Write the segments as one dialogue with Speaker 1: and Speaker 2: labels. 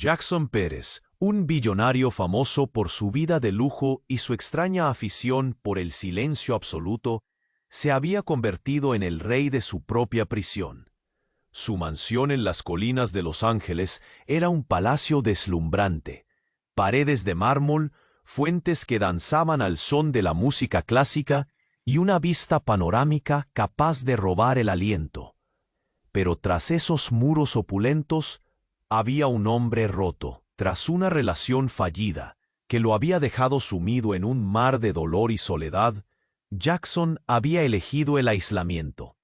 Speaker 1: Jackson Pérez, un billonario famoso por su vida de lujo y su extraña afición por el silencio absoluto, se había convertido en el rey de su propia prisión. Su mansión en las colinas de Los Ángeles era un palacio deslumbrante. Paredes de mármol, fuentes que danzaban al son de la música clásica y una vista panorámica capaz de robar el aliento. Pero tras esos muros opulentos, había un hombre roto, tras una relación fallida, que lo había dejado sumido en un mar de dolor y soledad. Jackson había elegido el aislamiento.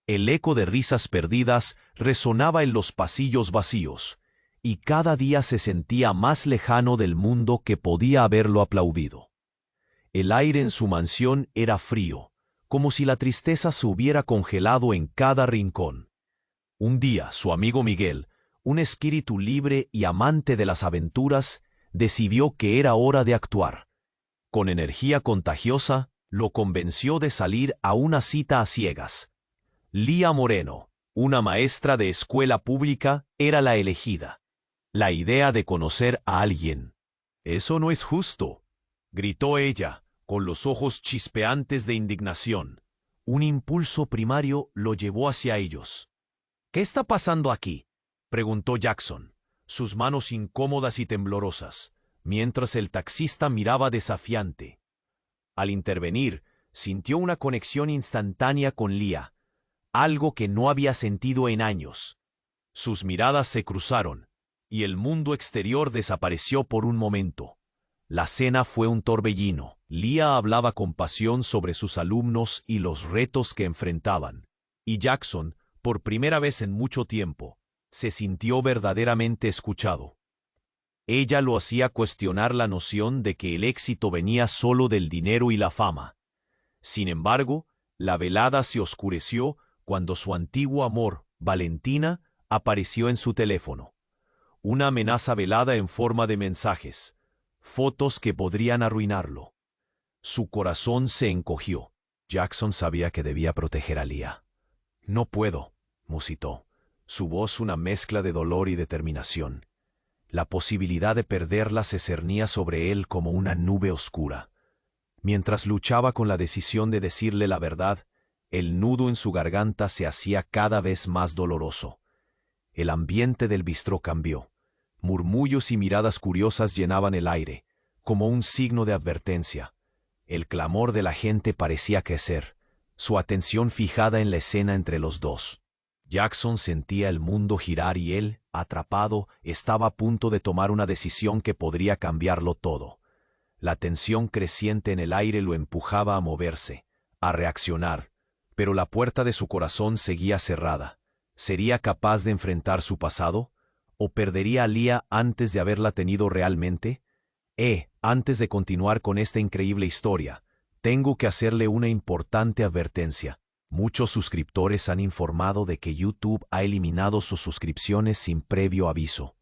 Speaker 1: El eco de risas perdidas resonaba en los pasillos vacíos, y cada día se sentía más lejano del mundo que podía haberlo aplaudido. El aire en su mansión era frío, como si la tristeza se hubiera congelado en cada rincón. Un día, su amigo Miguel, un espíritu libre y amante de las aventuras, decidió que era hora de actuar. Con energía contagiosa, lo convenció de salir a una cita a ciegas. Lía Moreno, una maestra de escuela pública, era la elegida. La idea de conocer a alguien. «Eso no es justo», gritó ella, con los ojos chispeantes de indignación. Un impulso primario lo llevó hacia ellos. «¿Qué está pasando aquí?», preguntó Jackson, sus manos incómodas y temblorosas, mientras el taxista miraba desafiante. Al intervenir, sintió una conexión instantánea con Lía, algo que no había sentido en años. Sus miradas se cruzaron, y el mundo exterior desapareció por un momento. La cena fue un torbellino. Lía hablaba con pasión sobre sus alumnos y los retos que enfrentaban, y Jackson, por primera vez en mucho tiempo, se sintió verdaderamente escuchado. Ella lo hacía cuestionar la noción de que el éxito venía solo del dinero y la fama. Sin embargo, la velada se oscureció cuando su antiguo amor, Valentina, apareció en su teléfono. Una amenaza velada en forma de mensajes, fotos que podrían arruinarlo. Su corazón se encogió. Jackson sabía que debía proteger a Lía. «No puedo», musitó, su voz una mezcla de dolor y determinación. La posibilidad de perderla se cernía sobre él como una nube oscura. Mientras luchaba con la decisión de decirle la verdad, el nudo en su garganta se hacía cada vez más doloroso. El ambiente del bistró cambió. Murmullos y miradas curiosas llenaban el aire, como un signo de advertencia. El clamor de la gente parecía crecer, su atención fijada en la escena entre los dos. Jackson sentía el mundo girar y él, atrapado, estaba a punto de tomar una decisión que podría cambiarlo todo. La tensión creciente en el aire lo empujaba a moverse, a reaccionar, pero la puerta de su corazón seguía cerrada. ¿Sería capaz de enfrentar su pasado? ¿O perdería a Lía antes de haberla tenido realmente? Antes de continuar con esta increíble historia, tengo que hacerle una importante advertencia. Muchos suscriptores han informado de que YouTube ha eliminado sus suscripciones sin previo aviso.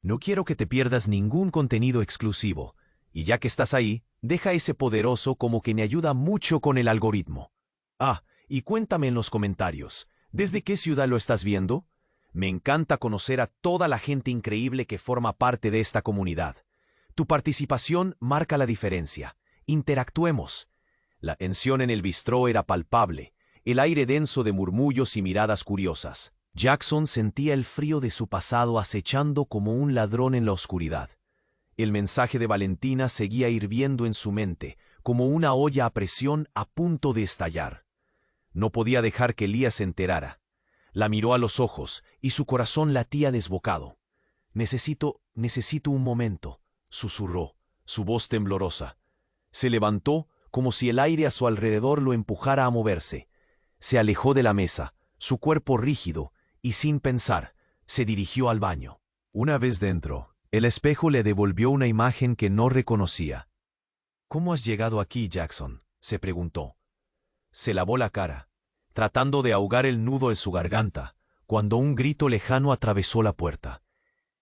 Speaker 1: No quiero que te pierdas ningún contenido exclusivo, y ya que estás ahí, deja ese poderoso como que me ayuda mucho con el algoritmo. Y cuéntame en los comentarios, ¿desde qué ciudad lo estás viendo? Me encanta conocer a toda la gente increíble que forma parte de esta comunidad. Tu participación marca la diferencia. Interactuemos. La tensión en el bistró era palpable, el aire denso de murmullos y miradas curiosas. Jackson sentía el frío de su pasado acechando como un ladrón en la oscuridad. El mensaje de Valentina seguía hirviendo en su mente, como una olla a presión a punto de estallar. No podía dejar que Lía se enterara. La miró a los ojos y su corazón latía desbocado. Necesito un momento», susurró, su voz temblorosa. Se levantó como si el aire a su alrededor lo empujara a moverse. Se alejó de la mesa, su cuerpo rígido, y sin pensar, se dirigió al baño. Una vez dentro, el espejo le devolvió una imagen que no reconocía. «¿Cómo has llegado aquí, Jackson?», se preguntó. Se lavó la cara, tratando de ahogar el nudo en su garganta, cuando un grito lejano atravesó la puerta.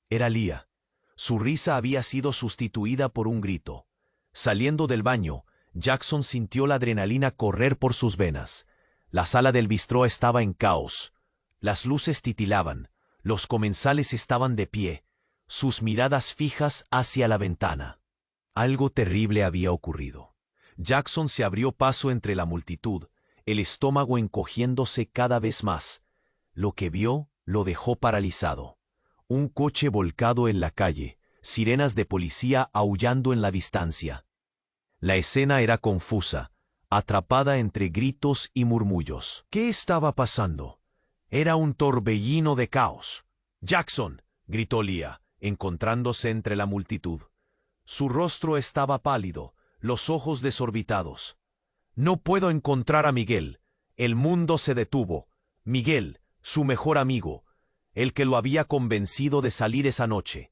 Speaker 1: Era Lía. Su risa había sido sustituida por un grito. Saliendo del baño, Jackson sintió la adrenalina correr por sus venas. La sala del bistró estaba en caos. Las luces titilaban, los comensales estaban de pie. sus miradas fijas hacia la ventana. Algo terrible había ocurrido. Jackson se abrió paso entre la multitud, el estómago encogiéndose cada vez más. Lo que vio lo dejó paralizado. Un coche volcado en la calle, sirenas de policía aullando en la distancia. La escena era confusa, atrapada entre gritos y murmullos. ¿Qué estaba pasando? Era un torbellino de caos. «¡Jackson!», gritó Leah, encontrándose entre la multitud. Su rostro estaba pálido, los ojos desorbitados. «No puedo encontrar a Miguel. El mundo se detuvo. Miguel, su mejor amigo, el que lo había convencido de salir esa noche».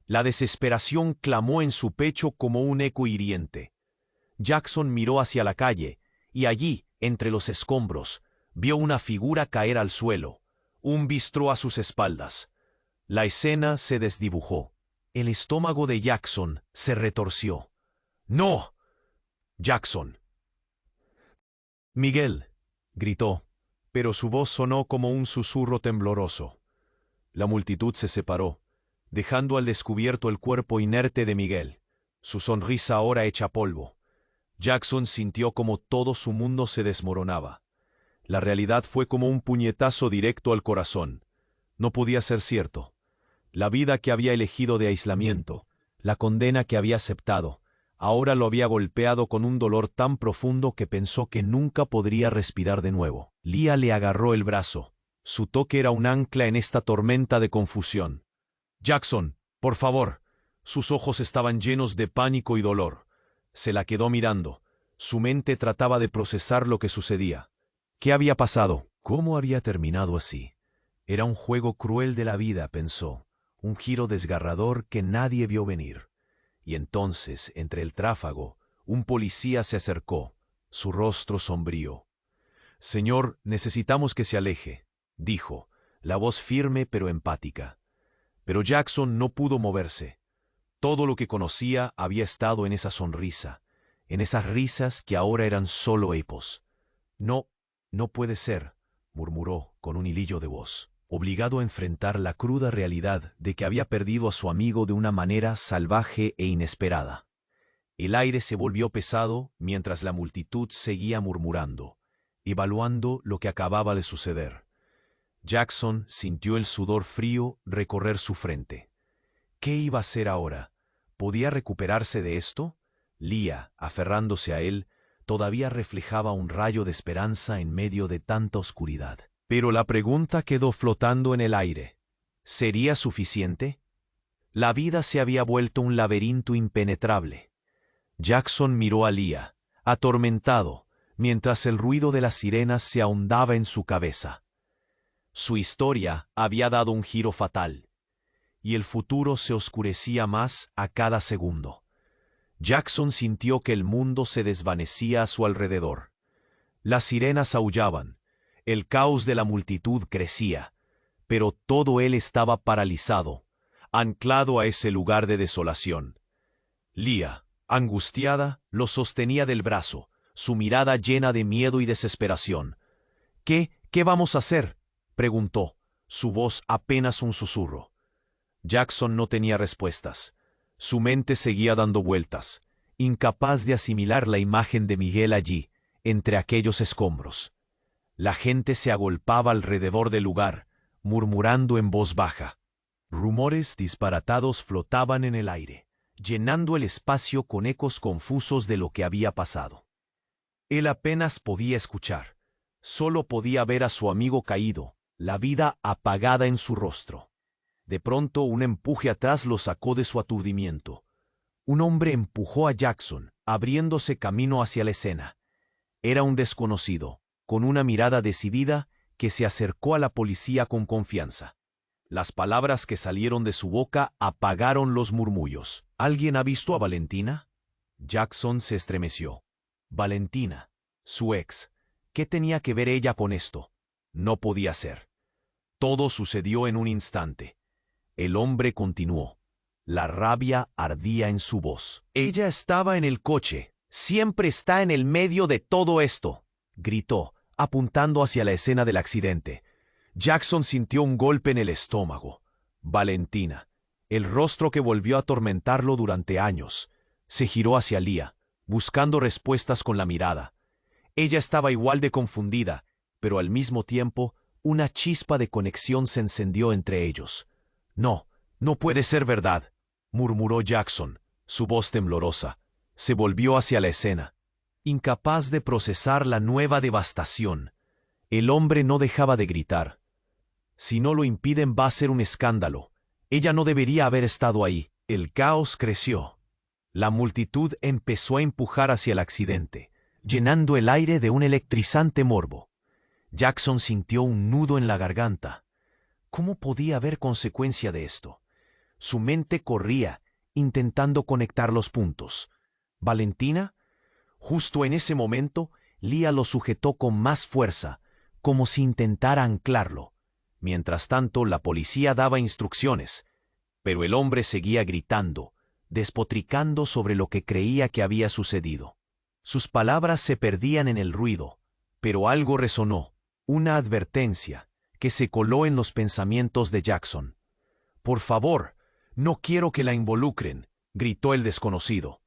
Speaker 1: La desesperación clamó en su pecho como un eco hiriente. Jackson miró hacia la calle, y allí, entre los escombros, vio una figura caer al suelo, un bistró a sus espaldas. La escena se desdibujó. El estómago de Jackson se retorció. «¡No! Jackson!». «Miguel», gritó, pero su voz sonó como un susurro tembloroso. La multitud se separó, dejando al descubierto el cuerpo inerte de Miguel, su sonrisa ahora hecha polvo. Jackson sintió como todo su mundo se desmoronaba. La realidad fue como un puñetazo directo al corazón. No podía ser cierto. La vida que había elegido de aislamiento, la condena que había aceptado, ahora lo había golpeado con un dolor tan profundo que pensó que nunca podría respirar de nuevo. Leah le agarró el brazo. Su toque era un ancla en esta tormenta de confusión. «Jackson, por favor». Sus ojos estaban llenos de pánico y dolor. Se la quedó mirando. Su mente trataba de procesar lo que sucedía. ¿Qué había pasado? ¿Cómo había terminado así? Era un juego cruel de la vida, pensó. Un giro desgarrador que nadie vio venir. Y entonces, entre el tráfago, un policía se acercó, su rostro sombrío. «Señor, necesitamos que se aleje», dijo, la voz firme pero empática. Pero Jackson no pudo moverse. Todo lo que conocía había estado en esa sonrisa, en esas risas que ahora eran solo epos. «No, no puede ser», murmuró con un hilillo de voz, obligado a enfrentar la cruda realidad de que había perdido a su amigo de una manera salvaje e inesperada. El aire se volvió pesado mientras la multitud seguía murmurando, evaluando lo que acababa de suceder. Jackson sintió el sudor frío recorrer su frente. ¿Qué iba a hacer ahora? ¿Podía recuperarse de esto? Leah, aferrándose a él, todavía reflejaba un rayo de esperanza en medio de tanta oscuridad. Pero la pregunta quedó flotando en el aire. ¿Sería suficiente? La vida se había vuelto un laberinto impenetrable. Jackson miró a Leah, atormentado, mientras el ruido de las sirenas se ahondaba en su cabeza. Su historia había dado un giro fatal, y el futuro se oscurecía más a cada segundo. Jackson sintió que el mundo se desvanecía a su alrededor. Las sirenas aullaban, el caos de la multitud crecía, pero todo él estaba paralizado, anclado a ese lugar de desolación. Leah, angustiada, lo sostenía del brazo, su mirada llena de miedo y desesperación. ¿Qué vamos a hacer?», preguntó, su voz apenas un susurro. Jackson no tenía respuestas. Su mente seguía dando vueltas, incapaz de asimilar la imagen de Miguel allí, entre aquellos escombros. La gente se agolpaba alrededor del lugar, murmurando en voz baja. Rumores disparatados flotaban en el aire, llenando el espacio con ecos confusos de lo que había pasado. Él apenas podía escuchar, solo podía ver a su amigo caído, la vida apagada en su rostro. De pronto un empuje atrás lo sacó de su aturdimiento. Un hombre empujó a Jackson, abriéndose camino hacia la escena. Era un desconocido, con una mirada decidida, que se acercó a la policía con confianza. Las palabras que salieron de su boca apagaron los murmullos. «¿Alguien ha visto a Valentina?». Jackson se estremeció. Valentina, su ex. ¿Qué tenía que ver ella con esto? No podía ser. Todo sucedió en un instante. El hombre continuó. La rabia ardía en su voz. «Ella estaba en el coche. Siempre está en el medio de todo esto», gritó, apuntando hacia la escena del accidente. Jackson sintió un golpe en el estómago. Valentina. el rostro que volvió a atormentarlo durante años. Se giró hacia Leah, buscando respuestas con la mirada. Ella estaba igual de confundida, pero al mismo tiempo, una chispa de conexión se encendió entre ellos. «No, no puede ser verdad», murmuró Jackson, su voz temblorosa. Se volvió hacia la escena, incapaz de procesar la nueva devastación. El hombre no dejaba de gritar. «Si no lo impiden va a ser un escándalo. Ella no debería haber estado ahí». El caos creció. La multitud empezó a empujar hacia el accidente, llenando el aire de un electrizante morbo. Jackson sintió un nudo en la garganta. ¿Cómo podía haber consecuencia de esto? Su mente corría, intentando conectar los puntos. ¿Valentina? Justo en ese momento, Leah lo sujetó con más fuerza, como si intentara anclarlo. Mientras tanto, la policía daba instrucciones, pero el hombre seguía gritando, despotricando sobre lo que creía que había sucedido. Sus palabras se perdían en el ruido, pero algo resonó, una advertencia que se coló en los pensamientos de Jackson. «Por favor, no quiero que la involucren», gritó el desconocido.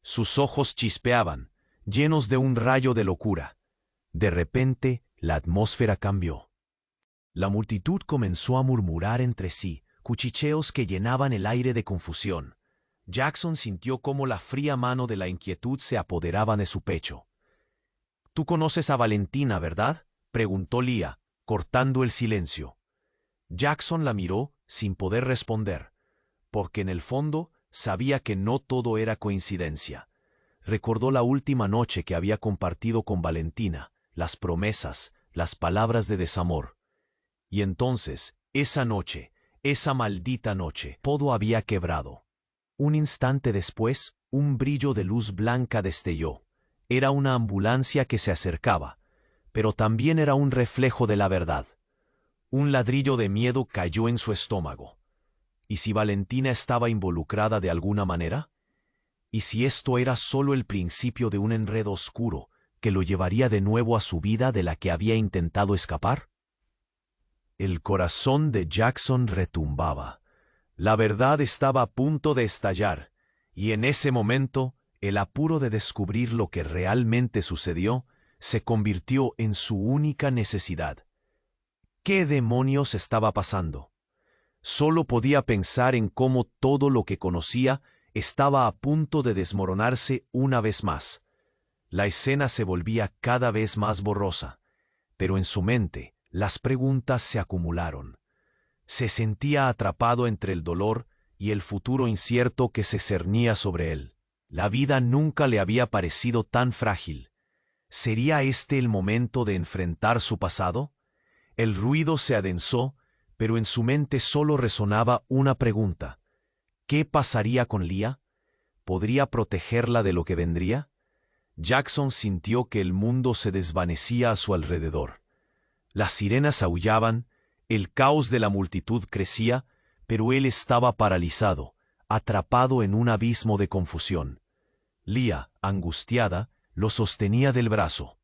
Speaker 1: Sus ojos chispeaban, llenos de un rayo de locura. De repente, la atmósfera cambió. La multitud comenzó a murmurar entre sí, cuchicheos que llenaban el aire de confusión. Jackson sintió cómo la fría mano de la inquietud se apoderaba de su pecho. «Tú conoces a Valentina, ¿verdad?», preguntó Leah, cortando el silencio. Jackson la miró sin poder responder, porque en el fondo sabía que no todo era coincidencia. Recordó la última noche que había compartido con Valentina, las promesas, las palabras de desamor. Y entonces, esa noche, esa maldita noche, todo había quebrado. Un instante después, un brillo de luz blanca destelló. Era una ambulancia que se acercaba, pero también era un reflejo de la verdad. Un ladrillo de miedo cayó en su estómago. ¿Y si Valentina estaba involucrada de alguna manera? ¿Y si esto era solo el principio de un enredo oscuro que lo llevaría de nuevo a su vida de la que había intentado escapar? El corazón de Jackson retumbaba. La verdad estaba a punto de estallar, y en ese momento, el apuro de descubrir lo que realmente sucedió se convirtió en su única necesidad. ¿Qué demonios estaba pasando? Solo podía pensar en cómo todo lo que conocía estaba a punto de desmoronarse una vez más. La escena se volvía cada vez más borrosa, pero en su mente las preguntas se acumularon. Se sentía atrapado entre el dolor y el futuro incierto que se cernía sobre él. La vida nunca le había parecido tan frágil. ¿Sería este el momento de enfrentar su pasado? El ruido se adensó, pero en su mente solo resonaba una pregunta. ¿Qué pasaría con Leah? ¿Podría protegerla de lo que vendría? Jackson sintió que el mundo se desvanecía a su alrededor. Las sirenas aullaban, el caos de la multitud crecía, pero él estaba paralizado, atrapado en un abismo de confusión. Leah, angustiada, lo sostenía del brazo.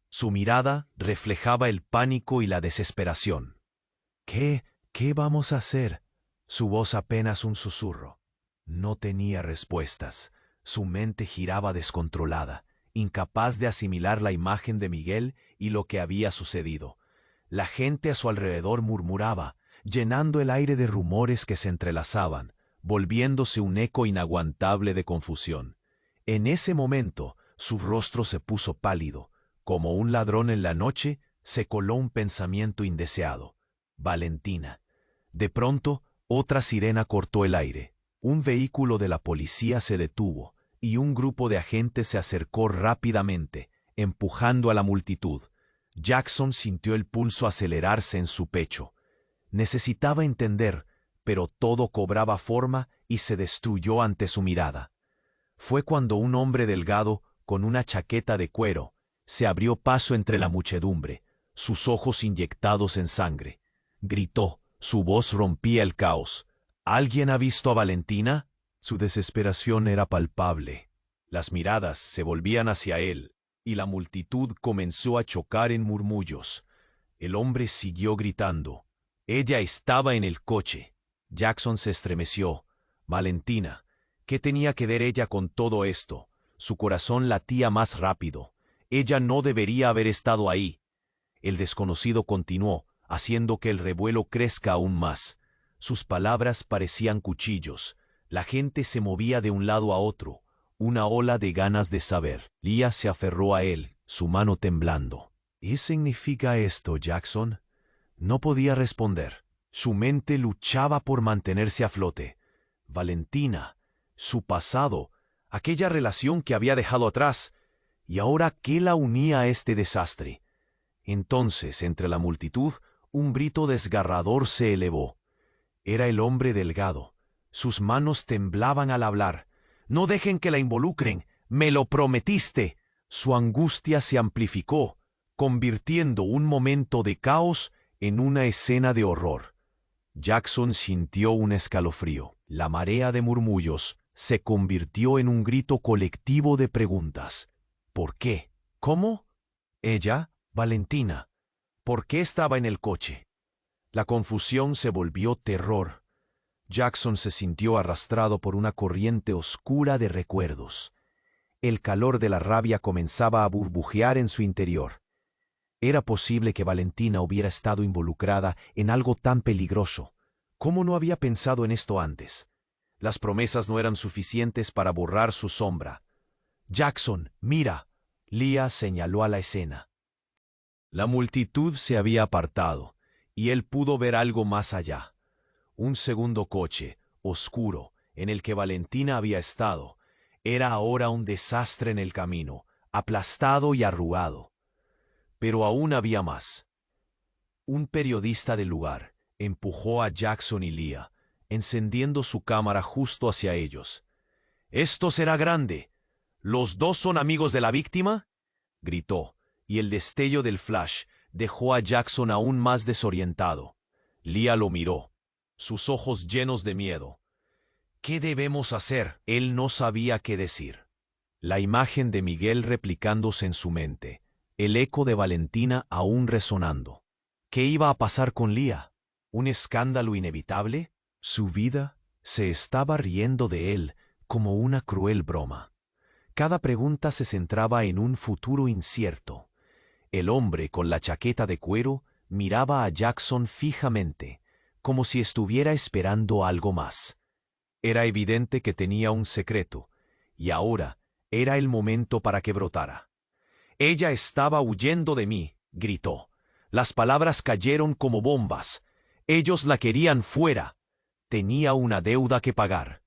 Speaker 1: Su mirada reflejaba el pánico y la desesperación. ¿Qué vamos a hacer?», su voz apenas un susurro. No tenía respuestas. Su mente giraba descontrolada, incapaz de asimilar la imagen de Miguel y lo que había sucedido. La gente a su alrededor murmuraba, llenando el aire de rumores que se entrelazaban, volviéndose un eco inaguantable de confusión. En ese momento, su rostro se puso pálido. Como un ladrón en la noche, se coló un pensamiento indeseado. Valentina. De pronto, otra sirena cortó el aire. Un vehículo de la policía se detuvo, y un grupo de agentes se acercó rápidamente, empujando a la multitud. Jackson sintió el pulso acelerarse en su pecho. Necesitaba entender, pero todo cobraba forma y se destruyó ante su mirada. Fue cuando un hombre delgado, con una chaqueta de cuero, se abrió paso entre la muchedumbre, sus ojos inyectados en sangre. Gritó, su voz rompía el caos. ¿Alguien ha visto a Valentina? Su desesperación era palpable. Las miradas se volvían hacia él, y la multitud comenzó a chocar en murmullos. El hombre siguió gritando. Ella estaba en el coche. Jackson se estremeció. Valentina, ¿qué tenía que ver ella con todo esto? Su corazón latía más rápido. Ella no debería haber estado ahí. El desconocido continuó, haciendo que el revuelo crezca aún más. Sus palabras parecían cuchillos. La gente se movía de un lado a otro, una ola de ganas de saber. Leah se aferró a él, su mano temblando. ¿Qué significa esto, Jackson? No podía responder. Su mente luchaba por mantenerse a flote. Valentina, su pasado, aquella relación que había dejado atrás, y ahora ¿qué la unía a este desastre? Entonces, entre la multitud, un grito desgarrador se elevó. Era el hombre delgado. Sus manos temblaban al hablar. «No dejen que la involucren. ¡Me lo prometiste!». Su angustia se amplificó, convirtiendo un momento de caos en una escena de horror. Jackson sintió un escalofrío. La marea de murmullos se convirtió en un grito colectivo de preguntas. ¿Por qué? ¿Cómo? Ella, Valentina. ¿Por qué estaba en el coche? La confusión se volvió terror. Jackson se sintió arrastrado por una corriente oscura de recuerdos. El calor de la rabia comenzaba a burbujear en su interior. Era posible que Valentina hubiera estado involucrada en algo tan peligroso. ¿Cómo no había pensado en esto antes? Las promesas no eran suficientes para borrar su sombra. «Jackson, mira», Leah señaló a la escena. La multitud se había apartado, y él pudo ver algo más allá. Un segundo coche, oscuro, en el que Valentina había estado, era ahora un desastre en el camino, aplastado y arrugado. Pero aún había más. Un periodista del lugar empujó a Jackson y Leah, encendiendo su cámara justo hacia ellos. «¡Esto será grande! ¿Los dos son amigos de la víctima?», gritó, y el destello del flash dejó a Jackson aún más desorientado. Leah lo miró, sus ojos llenos de miedo. «¿Qué debemos hacer?». Él no sabía qué decir. La imagen de Miguel replicándose en su mente, el eco de Valentina aún resonando. ¿Qué iba a pasar con Leah? ¿Un escándalo inevitable? Su vida se estaba riendo de él como una cruel broma. Cada pregunta se centraba en un futuro incierto. El hombre con la chaqueta de cuero miraba a Jackson fijamente, como si estuviera esperando algo más. Era evidente que tenía un secreto, y ahora era el momento para que brotara. «Ella estaba huyendo de mí», gritó. Las palabras cayeron como bombas. Ellos la querían fuera. Tenía una deuda que pagar.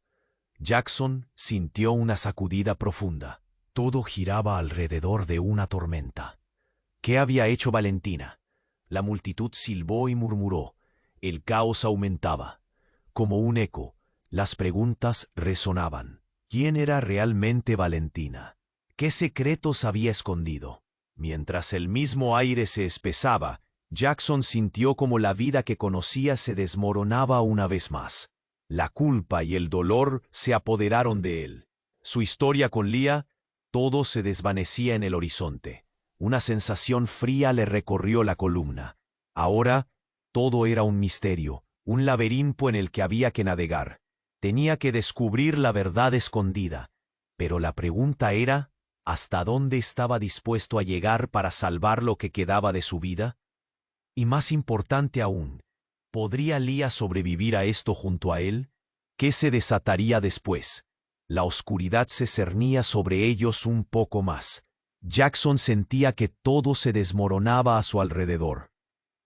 Speaker 1: Jackson sintió una sacudida profunda. Todo giraba alrededor de una tormenta. ¿Qué había hecho Valentina? La multitud silbó y murmuró. El caos aumentaba. Como un eco, las preguntas resonaban. ¿Quién era realmente Valentina? ¿Qué secretos había escondido? Mientras el mismo aire se espesaba, Jackson sintió como la vida que conocía se desmoronaba una vez más. La culpa y el dolor se apoderaron de él. Su historia con Leah, todo se desvanecía en el horizonte. Una sensación fría le recorrió la columna. Ahora, todo era un misterio, un laberinto en el que había que navegar. Tenía que descubrir la verdad escondida. Pero la pregunta era, ¿hasta dónde estaba dispuesto a llegar para salvar lo que quedaba de su vida? Y más importante aún, ¿podría Leah sobrevivir a esto junto a él? ¿Qué se desataría después? La oscuridad se cernía sobre ellos un poco más. Jackson sentía que todo se desmoronaba a su alrededor.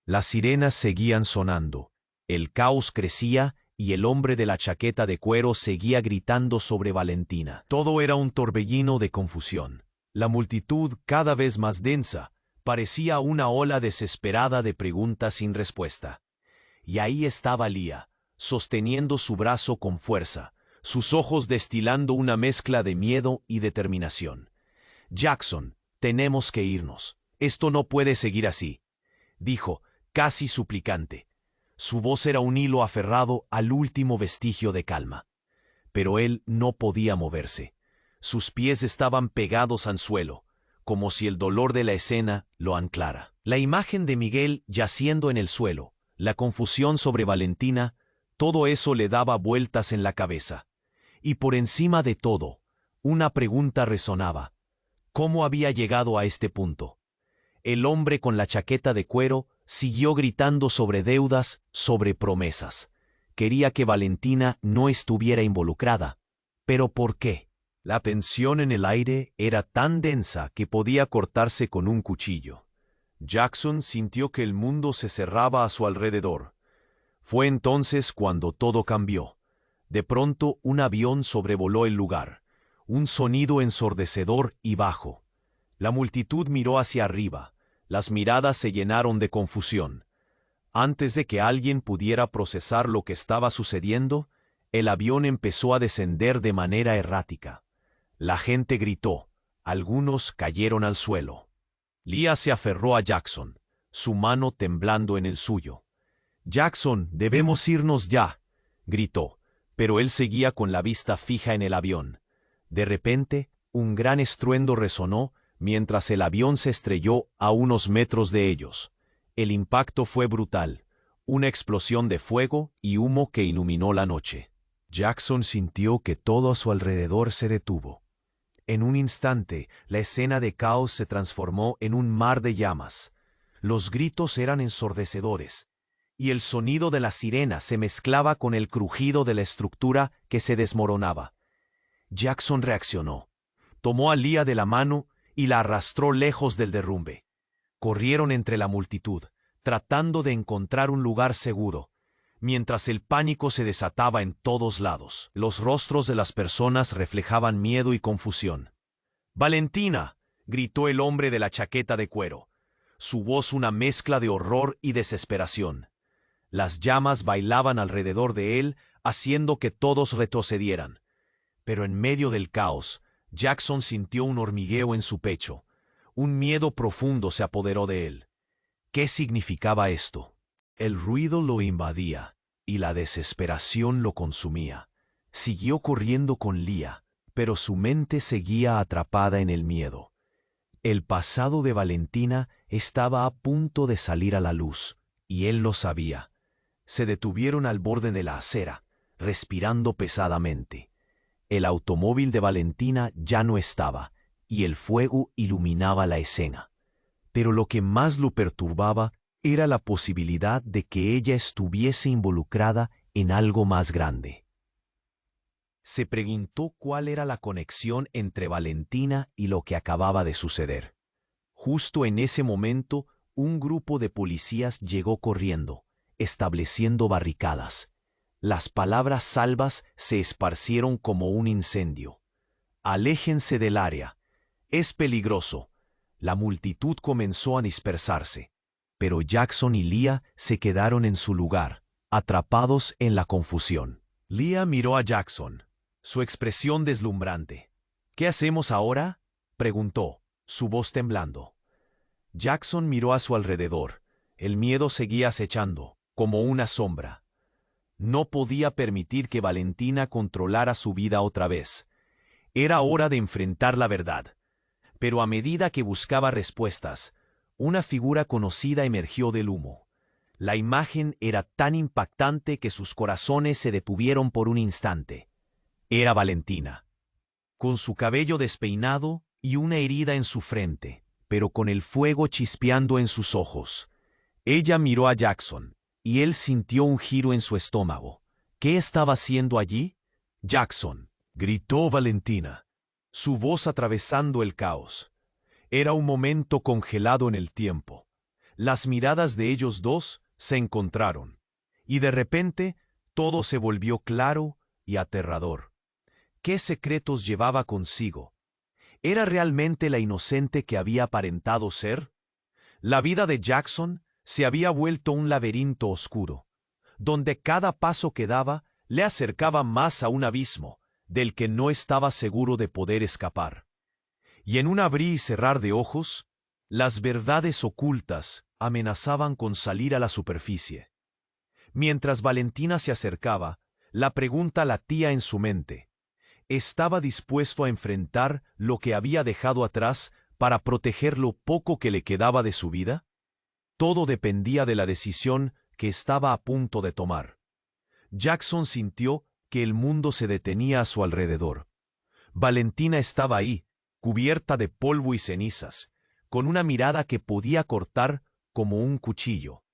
Speaker 1: Las sirenas seguían sonando, el caos crecía y el hombre de la chaqueta de cuero seguía gritando sobre Valentina. Todo era un torbellino de confusión. La multitud, cada vez más densa, parecía una ola desesperada de preguntas sin respuesta. Y ahí estaba Leah, sosteniendo su brazo con fuerza, sus ojos destilando una mezcla de miedo y determinación. «Jackson, tenemos que irnos. Esto no puede seguir así», dijo, casi suplicante. Su voz era un hilo aferrado al último vestigio de calma. Pero él no podía moverse. Sus pies estaban pegados al suelo, como si el dolor de la escena lo anclara. La imagen de Miguel yaciendo en el suelo, la confusión sobre Valentina, Todo eso le daba vueltas en la cabeza. Y por encima de todo, una pregunta resonaba. ¿Cómo había llegado a este punto? El hombre con la chaqueta de cuero siguió gritando sobre deudas, sobre promesas. Quería que Valentina no estuviera involucrada. ¿Pero por qué? La tensión en el aire era tan densa que podía cortarse con un cuchillo. Jackson sintió que el mundo se cerraba a su alrededor. Fue entonces cuando todo cambió. De pronto un avión sobrevoló el lugar. Un sonido ensordecedor y bajo. La multitud miró hacia arriba. Las miradas se llenaron de confusión. Antes de que alguien pudiera procesar lo que estaba sucediendo, el avión empezó a descender de manera errática. La gente gritó. Algunos cayeron al suelo. Leah se aferró a Jackson, su mano temblando en el suyo. «Jackson, debemos irnos ya», gritó, pero él seguía con la vista fija en el avión. De repente, un gran estruendo resonó mientras el avión se estrelló a unos metros de ellos. El impacto fue brutal, una explosión de fuego y humo que iluminó la noche. Jackson sintió que todo a su alrededor se detuvo. En un instante, la escena de caos se transformó en un mar de llamas. Los gritos eran ensordecedores, y el sonido de la sirena se mezclaba con el crujido de la estructura que se desmoronaba. Jackson reaccionó. Tomó a Leah de la mano y la arrastró lejos del derrumbe. Corrieron entre la multitud, tratando de encontrar un lugar seguro, mientras el pánico se desataba en todos lados. Los rostros de las personas reflejaban miedo y confusión. «¡Valentina!», gritó el hombre de la chaqueta de cuero, su voz una mezcla de horror y desesperación. Las llamas bailaban alrededor de él, haciendo que todos retrocedieran. Pero en medio del caos, Jackson sintió un hormigueo en su pecho. Un miedo profundo se apoderó de él. ¿Qué significaba esto? El ruido lo invadía y la desesperación lo consumía. Siguió corriendo con Leah, pero su mente seguía atrapada en el miedo. El pasado de Valentina estaba a punto de salir a la luz, y él lo sabía. Se detuvieron al borde de la acera, respirando pesadamente. El automóvil de Valentina ya no estaba, y el fuego iluminaba la escena. Pero lo que más lo perturbaba era la posibilidad de que ella estuviese involucrada en algo más grande. Se preguntó cuál era la conexión entre Valentina y lo que acababa de suceder. Justo en ese momento, un grupo de policías llegó corriendo, estableciendo barricadas. Las palabras salvas se esparcieron como un incendio. «Aléjense del área. Es peligroso». La multitud comenzó a dispersarse, pero Jackson y Leah se quedaron en su lugar, atrapados en la confusión. Leah miró a Jackson, su expresión deslumbrante. «¿Qué hacemos ahora?», preguntó, su voz temblando. Jackson miró a su alrededor. El miedo seguía acechando, como una sombra. No podía permitir que Valentina controlara su vida otra vez. Era hora de enfrentar la verdad. Pero a medida que buscaba respuestas, una figura conocida emergió del humo. La imagen era tan impactante que sus corazones se detuvieron por un instante. Era Valentina, con su cabello despeinado y una herida en su frente, pero con el fuego chispeando en sus ojos. Ella miró a Jackson, y él sintió un giro en su estómago. ¿Qué estaba haciendo allí? «Jackson», gritó Valentina, su voz atravesando el caos. Era un momento congelado en el tiempo. Las miradas de ellos dos se encontraron, y de repente todo se volvió claro y aterrador. ¿Qué secretos llevaba consigo? ¿Era realmente la inocente que había aparentado ser? La vida de Jackson se había vuelto un laberinto oscuro, donde cada paso que daba le acercaba más a un abismo del que no estaba seguro de poder escapar. Y en un abrir y cerrar de ojos, las verdades ocultas amenazaban con salir a la superficie. Mientras Valentina se acercaba, la pregunta latía en su mente. ¿Estaba dispuesto a enfrentar lo que había dejado atrás para proteger lo poco que le quedaba de su vida? Todo dependía de la decisión que estaba a punto de tomar. Jackson sintió que el mundo se detenía a su alrededor. Valentina estaba ahí, cubierta de polvo y cenizas, con una mirada que podía cortar como un cuchillo.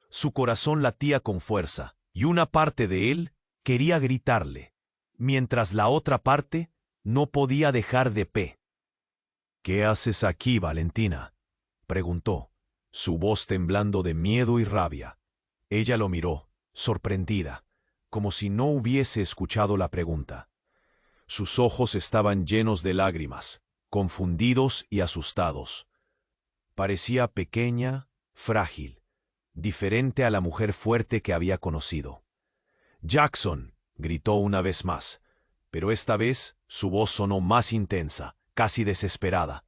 Speaker 1: Su corazón latía con fuerza, y una parte de él quería gritarle, mientras la otra parte no podía dejar de pie. «¿Qué haces aquí, Valentina?», preguntó, su voz temblando de miedo y rabia. Ella lo miró, sorprendida, como si no hubiese escuchado la pregunta. Sus ojos estaban llenos de lágrimas, confundidos y asustados. Parecía pequeña, frágil, diferente a la mujer fuerte que había conocido. «Jackson», gritó una vez más, pero esta vez su voz sonó más intensa, casi desesperada.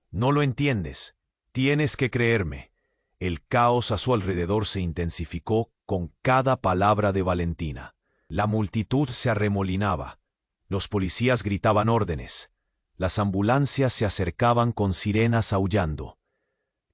Speaker 1: «No lo entiendes. Tienes que creerme». El caos a su alrededor se intensificó con cada palabra de Valentina. La multitud se arremolinaba. Los policías gritaban órdenes. Las ambulancias se acercaban con sirenas aullando.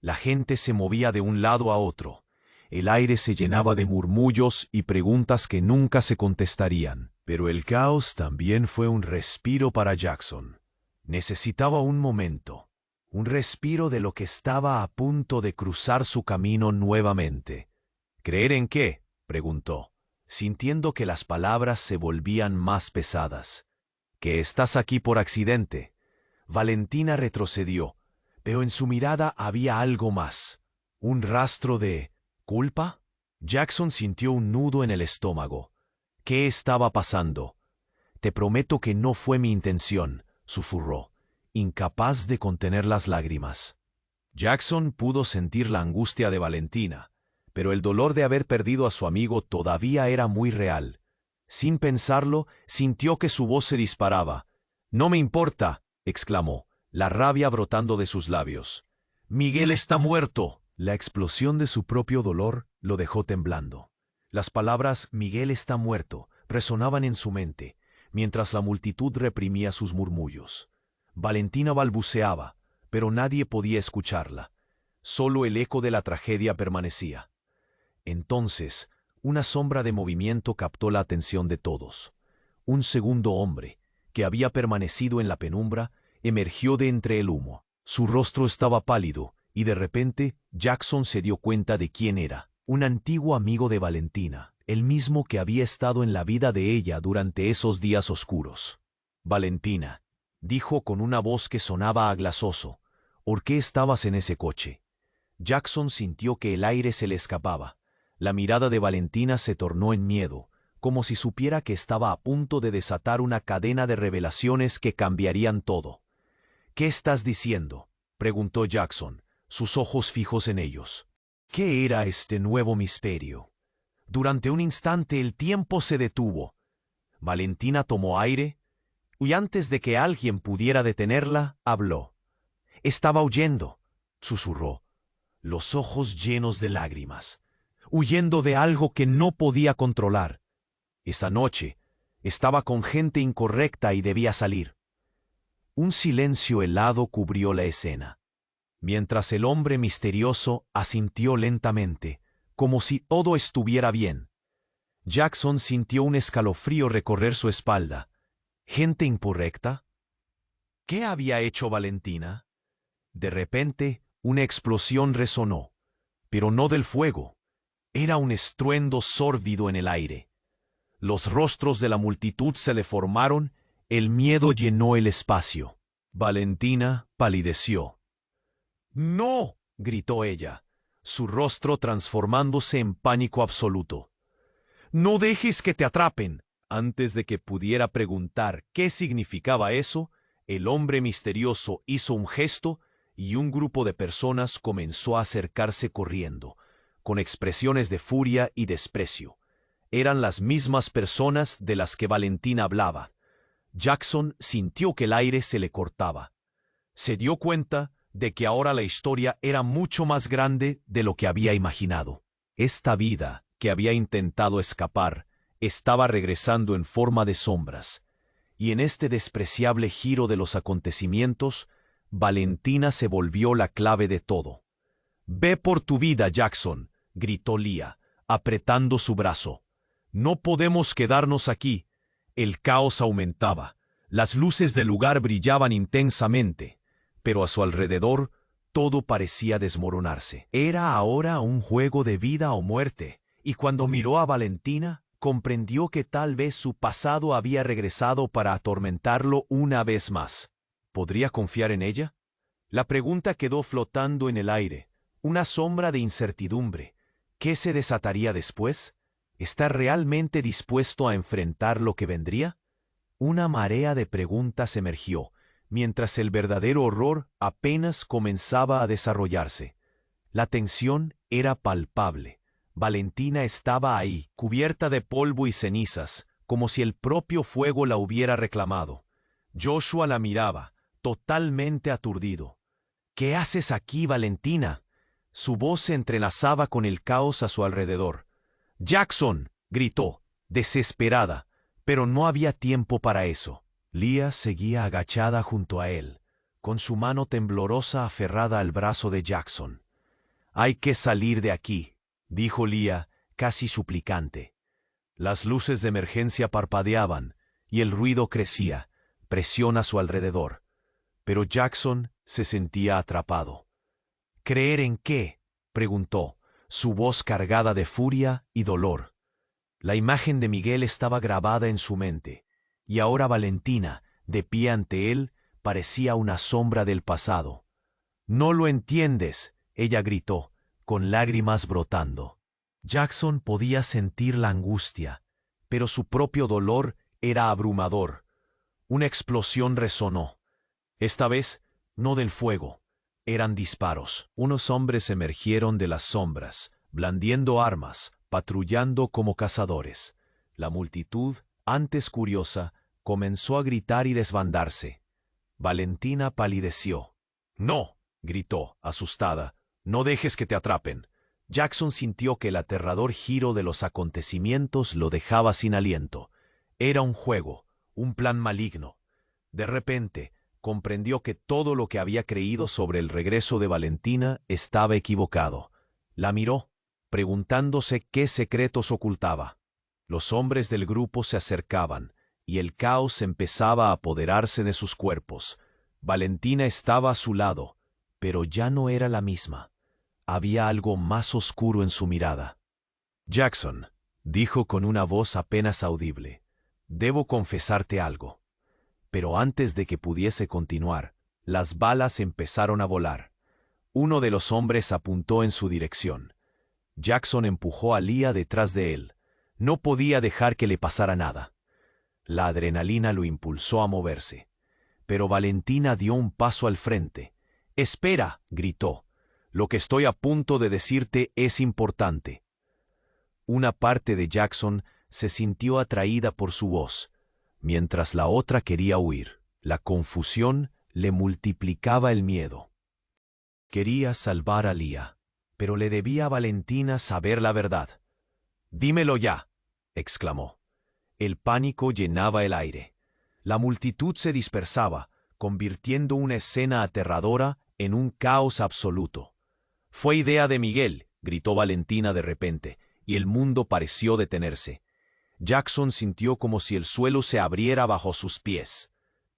Speaker 1: La gente se movía de un lado a otro. El aire se llenaba de murmullos y preguntas que nunca se contestarían. Pero el caos también fue un respiro para Jackson. Necesitaba un momento, un respiro de lo que estaba a punto de cruzar su camino nuevamente. «¿Creer en qué?», preguntó, sintiendo que las palabras se volvían más pesadas. «¿Que estás aquí por accidente?». Valentina retrocedió, pero en su mirada había algo más. ¿Un rastro de culpa? Jackson sintió un nudo en el estómago. ¿Qué estaba pasando? «Te prometo que no fue mi intención», susurró, incapaz de contener las lágrimas. Jackson pudo sentir la angustia de Valentina, pero el dolor de haber perdido a su amigo todavía era muy real. Sin pensarlo, sintió que su voz se disparaba. «No me importa», exclamó, la rabia brotando de sus labios. «Miguel está muerto». La explosión de su propio dolor lo dejó temblando. Las palabras «Miguel está muerto» resonaban en su mente, mientras la multitud reprimía sus murmullos. Valentina balbuceaba, pero nadie podía escucharla. Solo el eco de la tragedia permanecía. Entonces, una sombra de movimiento captó la atención de todos. Un segundo hombre, que había permanecido en la penumbra, emergió de entre el humo. Su rostro estaba pálido, y de repente Jackson se dio cuenta de quién era. Un antiguo amigo de Valentina, el mismo que había estado en la vida de ella durante esos días oscuros. «Valentina», dijo con una voz que sonaba a glasoso, «¿por qué estabas en ese coche?». Jackson sintió que el aire se le escapaba. La mirada de Valentina se tornó en miedo, como si supiera que estaba a punto de desatar una cadena de revelaciones que cambiarían todo. «¿Qué estás diciendo?», preguntó Jackson, sus ojos fijos en ellos. ¿Qué era este nuevo misterio? Durante un instante el tiempo se detuvo. Valentina tomó aire y antes de que alguien pudiera detenerla, habló. «Estaba huyendo», susurró, los ojos llenos de lágrimas, huyendo de algo que no podía controlar. Esta noche estaba con gente incorrecta y debía salir. Un silencio helado cubrió la escena, mientras el hombre misterioso asintió lentamente, como si todo estuviera bien. Jackson sintió un escalofrío recorrer su espalda. ¿Gente incorrecta? ¿Qué había hecho Valentina? De repente, una explosión resonó, pero no del fuego. Era un estruendo sórdido en el aire. Los rostros de la multitud se deformaron, el miedo llenó el espacio. Valentina palideció. «¡No!», gritó ella, su rostro transformándose en pánico absoluto. «¡No dejes que te atrapen!». Antes de que pudiera preguntar qué significaba eso, el hombre misterioso hizo un gesto y un grupo de personas comenzó a acercarse corriendo, con expresiones de furia y desprecio. Eran las mismas personas de las que Valentina hablaba. Jackson sintió que el aire se le cortaba. Se dio cuenta de que ahora la historia era mucho más grande de lo que había imaginado. Esta vida que había intentado escapar estaba regresando en forma de sombras, y en este despreciable giro de los acontecimientos, Valentina se volvió la clave de todo. «Ve por tu vida, Jackson», gritó Leah, apretando su brazo. No podemos quedarnos aquí. El caos aumentaba. Las luces del lugar brillaban intensamente, pero a su alrededor todo parecía desmoronarse. Era ahora un juego de vida o muerte, y cuando miró a Valentina, comprendió que tal vez su pasado había regresado para atormentarlo una vez más. ¿Podría confiar en ella? La pregunta quedó flotando en el aire, una sombra de incertidumbre. ¿Qué se desataría después? ¿Está realmente dispuesto a enfrentar lo que vendría? Una marea de preguntas emergió, mientras el verdadero horror apenas comenzaba a desarrollarse. La tensión era palpable. Valentina estaba ahí, cubierta de polvo y cenizas, como si el propio fuego la hubiera reclamado. Joshua la miraba, totalmente aturdido. «¿Qué haces aquí, Valentina?» Su voz se entrelazaba con el caos a su alrededor. «¡Jackson!», gritó, desesperada, pero no había tiempo para eso. Leah seguía agachada junto a él, con su mano temblorosa aferrada al brazo de Jackson. «Hay que salir de aquí», dijo Leah, casi suplicante. Las luces de emergencia parpadeaban, y el ruido crecía, presión a su alrededor. Pero Jackson se sentía atrapado. «¿Creer en qué?», preguntó, su voz cargada de furia y dolor. La imagen de Miguel estaba grabada en su mente, y ahora Valentina, de pie ante él, parecía una sombra del pasado. «No lo entiendes», ella gritó, con lágrimas brotando. Jackson podía sentir la angustia, pero su propio dolor era abrumador. Una explosión resonó. Esta vez, no del fuego. Eran disparos. Unos hombres emergieron de las sombras, blandiendo armas, patrullando como cazadores. La multitud, antes curiosa, comenzó a gritar y desbandarse. Valentina palideció. «¡No!», gritó, asustada. «No dejes que te atrapen». Jackson sintió que el aterrador giro de los acontecimientos lo dejaba sin aliento. Era un juego, un plan maligno. De repente, comprendió que todo lo que había creído sobre el regreso de Valentina estaba equivocado. La miró, preguntándose qué secretos ocultaba. Los hombres del grupo se acercaban, y el caos empezaba a apoderarse de sus cuerpos. Valentina estaba a su lado, pero ya no era la misma. Había algo más oscuro en su mirada. «Jackson», dijo con una voz apenas audible, «debo confesarte algo». Pero antes de que pudiese continuar, las balas empezaron a volar. Uno de los hombres apuntó en su dirección. Jackson empujó a Leah detrás de él. No podía dejar que le pasara nada. La adrenalina lo impulsó a moverse. Pero Valentina dio un paso al frente. «¡Espera!», gritó. «Lo que estoy a punto de decirte es importante». Una parte de Jackson se sintió atraída por su voz, mientras la otra quería huir. La confusión le multiplicaba el miedo. Quería salvar a Leah, pero le debía a Valentina saber la verdad. «Dímelo ya», exclamó. El pánico llenaba el aire. La multitud se dispersaba, convirtiendo una escena aterradora en un caos absoluto. «Fue idea de Miguel», gritó Valentina de repente, y el mundo pareció detenerse. Jackson sintió como si el suelo se abriera bajo sus pies.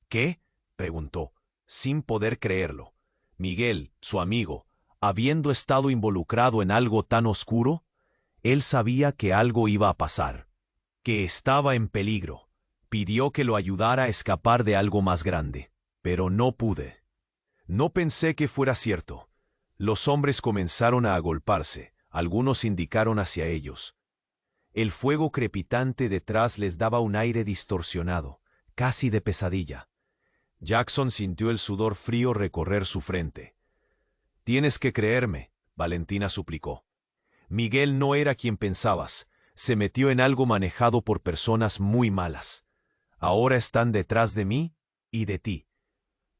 Speaker 1: «¿Qué?», preguntó, sin poder creerlo. Miguel, su amigo, habiendo estado involucrado en algo tan oscuro, él sabía que algo iba a pasar, que estaba en peligro. Pidió que lo ayudara a escapar de algo más grande, pero no pude. No pensé que fuera cierto. Los hombres comenzaron a agolparse, algunos indicaron hacia ellos. El fuego crepitante detrás les daba un aire distorsionado, casi de pesadilla. Jackson sintió el sudor frío recorrer su frente. «Tienes que creerme», Valentina suplicó. «Miguel no era quien pensabas. Se metió en algo manejado por personas muy malas. Ahora están detrás de mí y de ti».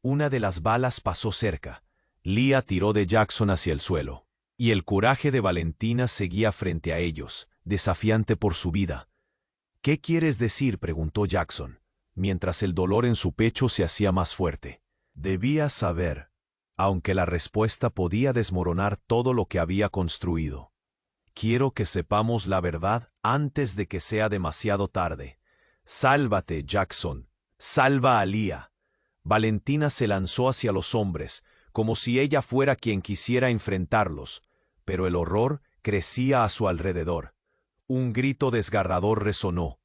Speaker 1: Una de las balas pasó cerca. Leah tiró de Jackson hacia el suelo, y el coraje de Valentina seguía frente a ellos, desafiante por su vida. «¿Qué quieres decir?», preguntó Jackson, mientras el dolor en su pecho se hacía más fuerte. Debía saber, aunque la respuesta podía desmoronar todo lo que había construido. Quiero que sepamos la verdad antes de que sea demasiado tarde. Sálvate, Jackson. Salva a Leah. Valentina se lanzó hacia los hombres, como si ella fuera quien quisiera enfrentarlos, pero el horror crecía a su alrededor. Un grito desgarrador resonó.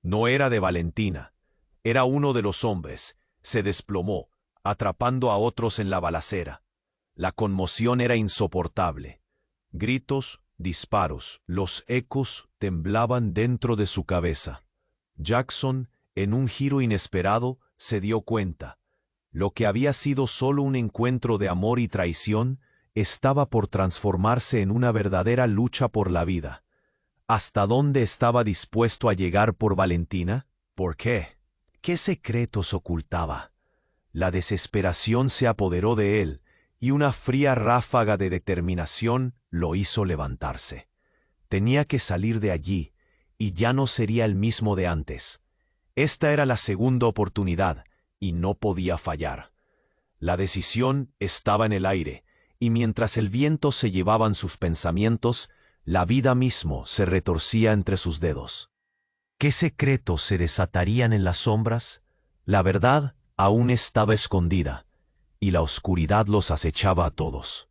Speaker 1: No era de Valentina, era uno de los hombres. Se desplomó, atrapando a otros en la balacera. La conmoción era insoportable. Gritos, disparos, los ecos temblaban dentro de su cabeza. Jackson, en un giro inesperado, se dio cuenta. Lo que había sido solo un encuentro de amor y traición estaba por transformarse en una verdadera lucha por la vida. ¿Hasta dónde estaba dispuesto a llegar por Valentina? ¿Por qué? ¿Qué secretos ocultaba? La desesperación se apoderó de él, y una fría ráfaga de determinación lo hizo levantarse. Tenía que salir de allí, y ya no sería el mismo de antes. Esta era la segunda oportunidad, y no podía fallar. La decisión estaba en el aire, y mientras el viento se llevaban sus pensamientos, la vida mismo se retorcía entre sus dedos. ¿Qué secretos se desatarían en las sombras? La verdad aún estaba escondida, y la oscuridad los acechaba a todos.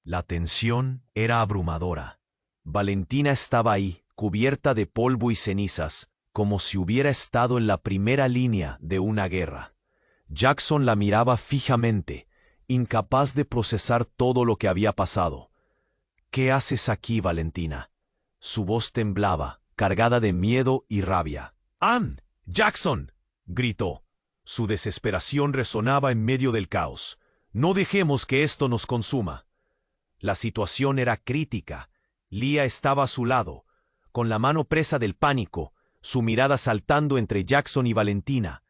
Speaker 1: La tensión era abrumadora. Valentina estaba ahí, cubierta de polvo y cenizas, como si hubiera estado en la primera línea de una guerra. Jackson la miraba fijamente, incapaz de procesar todo lo que había pasado. «¿Qué haces aquí, Valentina?» Su voz temblaba, cargada de miedo y rabia. «¡Ann! ¡Jackson!», gritó. Su desesperación resonaba en medio del caos. «No dejemos que esto nos consuma». La situación era crítica. Leah estaba a su lado, con la mano presa del pánico, su mirada saltando entre Jackson y Valentina.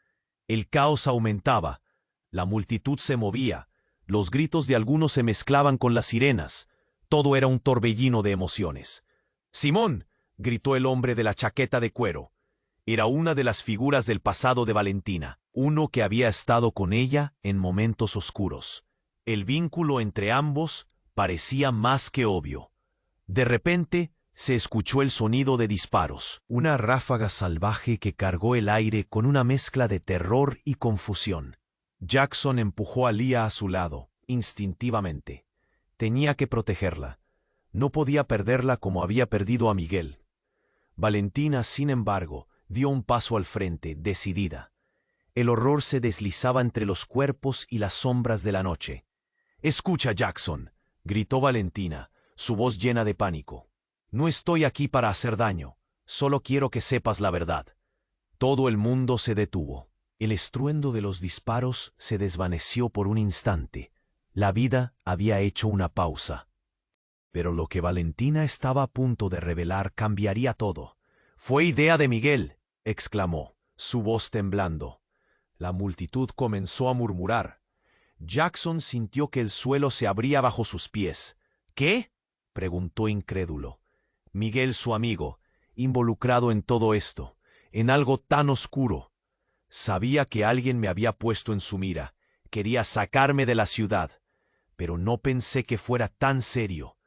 Speaker 1: El caos aumentaba. La multitud se movía. Los gritos de algunos se mezclaban con las sirenas. Todo era un torbellino de emociones. «¡Simón!», gritó el hombre de la chaqueta de cuero. Era una de las figuras del pasado de Valentina, uno que había estado con ella en momentos oscuros. El vínculo entre ambos parecía más que obvio. De repente, se escuchó el sonido de disparos, una ráfaga salvaje que cargó el aire con una mezcla de terror y confusión. Jackson empujó a Leah a su lado, instintivamente. Tenía que protegerla. No podía perderla como había perdido a Miguel. Valentina, sin embargo, dio un paso al frente, decidida. El horror se deslizaba entre los cuerpos y las sombras de la noche. «Escucha, Jackson», gritó Valentina, su voz llena de pánico. «No estoy aquí para hacer daño. Solo quiero que sepas la verdad». Todo el mundo se detuvo. El estruendo de los disparos se desvaneció por un instante. La vida había hecho una pausa. Pero lo que Valentina estaba a punto de revelar cambiaría todo. «Fue idea de Miguel», exclamó, su voz temblando. La multitud comenzó a murmurar. Jackson sintió que el suelo se abría bajo sus pies. «¿Qué?», preguntó incrédulo. Miguel, su amigo, involucrado en todo esto, en algo tan oscuro. Sabía que alguien me había puesto en su mira. Quería sacarme de la ciudad. Pero no pensé que fuera tan serio.